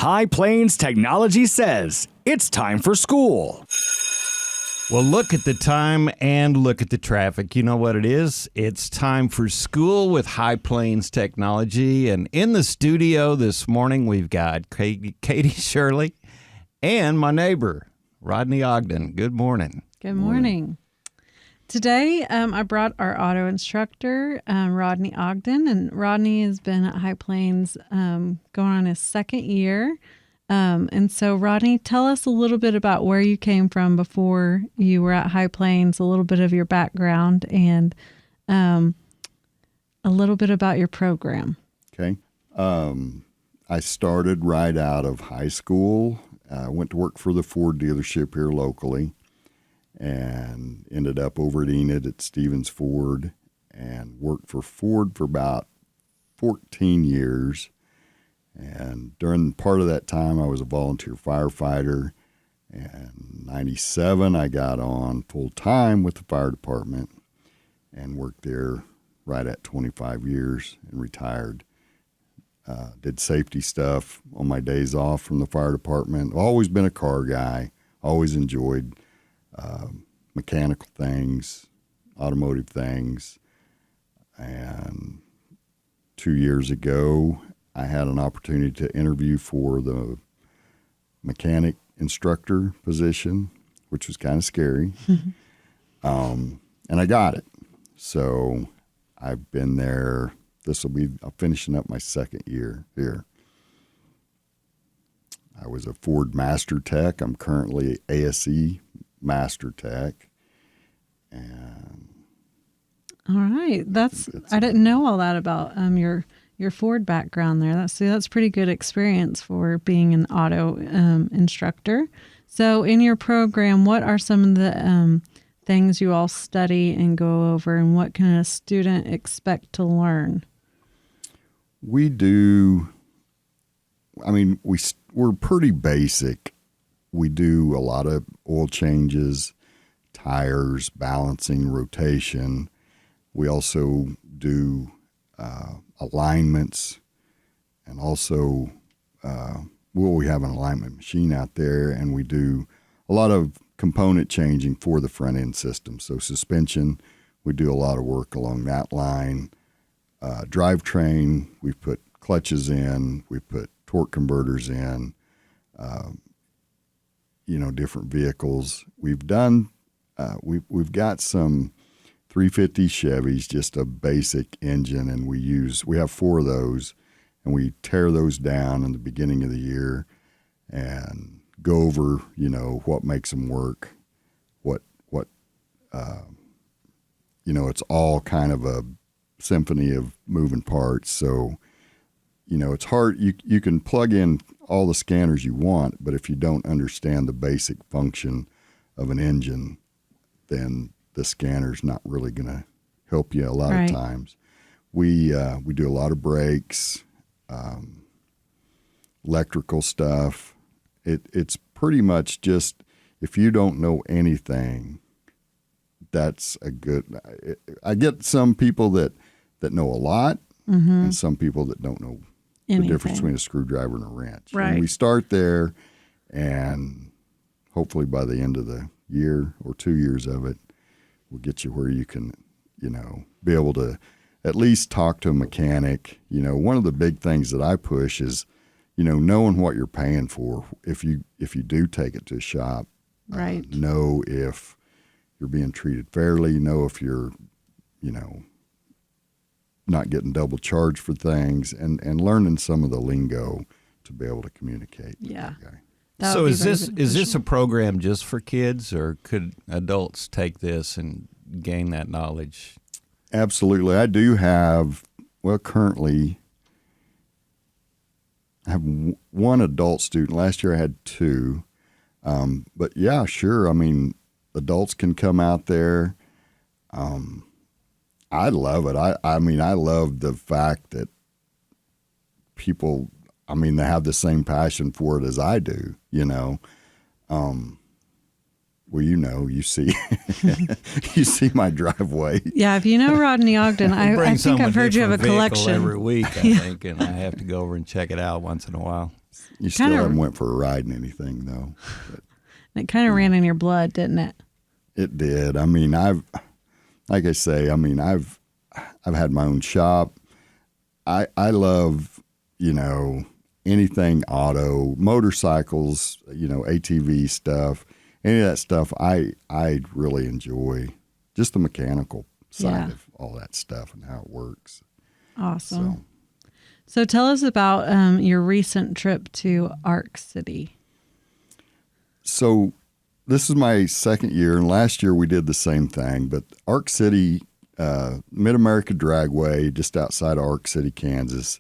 High Plains Technology says it's time for school. Well, look at the time and look at the traffic. You know what it is? It's time for school with High Plains Technology. And in the studio this morning, we've got Katie Shirley and my neighbor, Rodney Ogden. Good morning. Good morning. Today, I brought our auto instructor, Rodney Ogden, and Rodney has been at High Plains going on his second year. And so, Rodney, tell us a little bit about where you came from before you were at High Plains, a little bit of your background, and a little bit about your program. Okay. I started right out of high school. I went to work for the Ford dealership here locally and ended up over at Enid at Stevens Ford and worked for Ford for about 14 years. And during part of that time, I was a volunteer firefighter. And in 97, I got on full-time with the fire department and worked there right at 25 years and retired. Did safety stuff on my days off from the fire department. Always been a car guy. Always enjoyed mechanical things, automotive things. And 2 years ago, I had an opportunity to interview for the mechanic instructor position, which was kind of scary. And I got it. So I've been there. I'm finishing up my second year here. I was a Ford Master Tech. I'm currently ASE Master Tech. And all right. I didn't know all that about your Ford background there. That's pretty good experience for being an auto instructor. So in your program, what are some of the things you all study and go over, and what can a student expect to learn? We do, we're pretty basic. We do a lot of oil changes, tires, balancing, rotation. We also do alignments, and also we have an alignment machine out there, and we do a lot of component changing for the front end system. So suspension, we do a lot of work along that line. Drivetrain, we put clutches in, we put torque converters in, different vehicles. We've done, we've got some 350 Chevys, just a basic engine, and we have 4 of those, and we tear those down in the beginning of the year and go over, what makes them work, it's all kind of a symphony of moving parts. So, it's hard. You can plug in all the scanners you want, but if you don't understand the basic function of an engine, then the scanner's not really going to help you a lot of times. We do a lot of brakes, electrical stuff. It's pretty much just, if you don't know anything, that's a good. I get some people that know a lot, and some people that don't know the difference between a screwdriver and a wrench. Right. And we start there, and hopefully by the end of the year or 2 years of it, we'll get you where you can, be able to at least talk to a mechanic. One of the big things that I push is, knowing what you're paying for. If you do take it to a shop, right. Know if you're being treated fairly, know if you're, not getting double charged for things, and learning some of the lingo to be able to communicate. Yeah. With the guy. So is this a program just for kids, or could adults take this and gain that knowledge? Absolutely. I do have, currently I have one adult student. Last year I had 2. But yeah, sure. Adults can come out there. I love it. I love the fact that people, they have the same passion for it as I do, you see, you see my driveway. Yeah, if you know Rodney Ogden, I think I've heard you have a collection every week. I think, and I have to go over and check it out once in a while. You still Kinda- haven't went for a ride in anything though. But It kind of ran in your blood, didn't it? it did. I mean, I've had my own shop. I love, anything auto, motorcycles, ATV stuff, any of that stuff. I really enjoy just the mechanical side of all that stuff and how it works. Awesome. So tell us about your recent trip to Arc City. So this is my second year, and last year we did the same thing. But Arc City, Mid-America Dragway, just outside of Arc City, Kansas,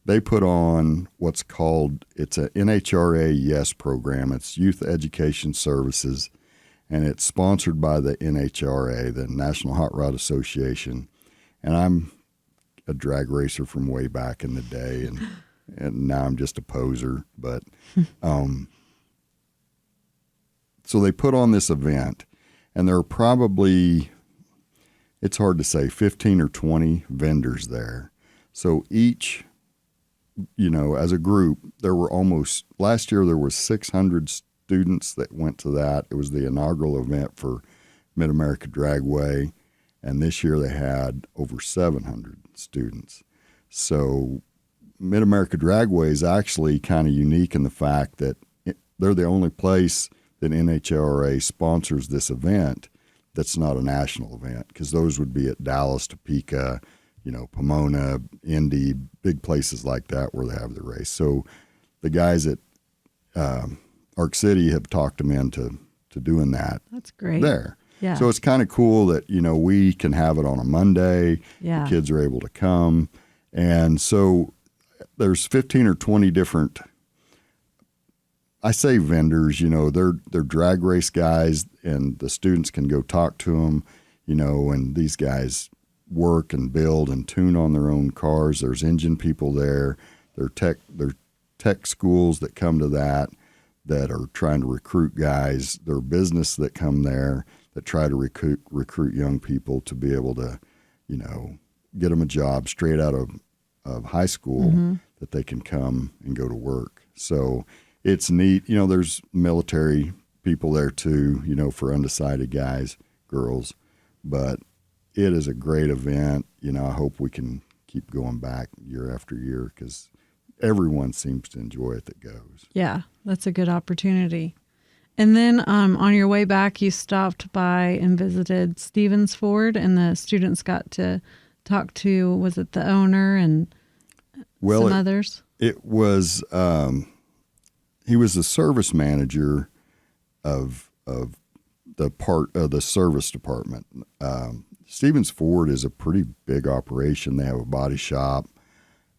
they put on what's called, it's a NHRA YES program. It's Youth Education Services, and it's sponsored by the NHRA, the National Hot Rod Association. And I'm a drag racer from way back in the day, and now I'm just a poser. But so they put on this event, and there are probably, it's hard to say, 15 or 20 vendors there. So each, as a group, there were last year there were 600 students that went to that. It was the inaugural event for Mid-America Dragway, and this year they had over 700 students. So Mid-America Dragway is actually kind of unique in the fact that they're the only place that NHRA sponsors this event that's not a national event, because those would be at Dallas, Topeka, Pomona, Indy, big places like that where they have the race. So the guys at Arc City have talked them into doing that. That's great. There. Yeah. So it's kind of cool that, we can have it on a Monday. Yeah. The kids are able to come. And so there's 15 or 20 different, I say vendors, they're drag race guys, and the students can go talk to them, and these guys work and build and tune on their own cars. There's engine people there. They're tech schools that come to that are trying to recruit guys. There are business that come there that try to recruit young people to be able to, get them a job straight out of high school that they can come and go to work. So it's neat. There's military people there too, for undecided guys, girls, but it is a great event. I hope we can keep going back year after year, because everyone seems to enjoy it that goes. Yeah, that's a good opportunity. And then on your way back, you stopped by and visited Stevens Ford, and the students got to talk to, was it the owner and some others? It was, he was the service manager of the service department. Stevens Ford is a pretty big operation. They have a body shop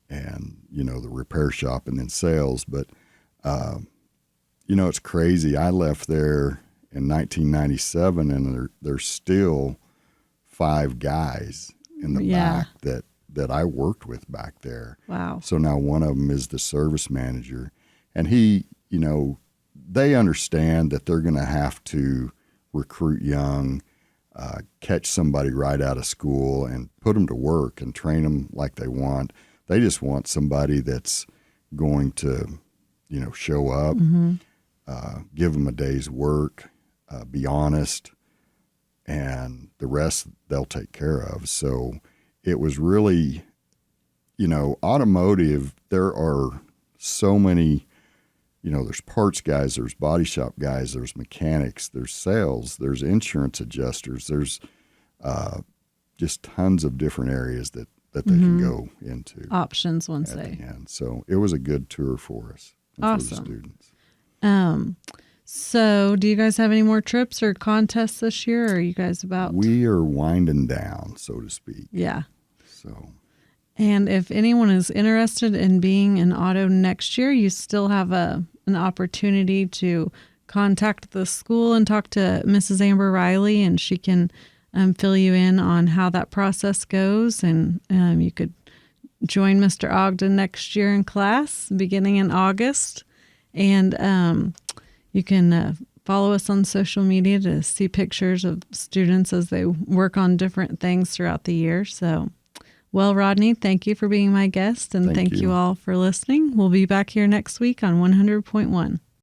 and, the repair shop and then sales. But, it's crazy. I left there in 1997, and there's still 5 guys in the back that I worked with back there. Wow. So now one of them is the service manager, and he, they understand that they're going to have to recruit young, catch somebody right out of school and put them to work and train them like they want. They just want somebody that's going to, show up, give them a day's work, be honest, and the rest they'll take care of. So it was really, automotive, there are so many, there's parts guys, there's body shop guys, there's mechanics, there's sales, there's insurance adjusters, there's just tons of different areas that they can go into. Options, one say. So it was a good tour for us and Awesome. for the students. So do you guys have any more trips or contests this year, or are you guys about? We are winding down, so to speak. Yeah. So. And if anyone is interested in being in auto next year, you still have an opportunity to contact the school and talk to Mrs. Amber Riley, and she can fill you in on how that process goes. And you could join Mr. Ogden next year in class beginning in August. And you can follow us on social media to see pictures of students as they work on different things throughout the year. So Well, Rodney, thank you for being my guest, and Thank thank you. you all for listening. We'll be back here next week on 100.1.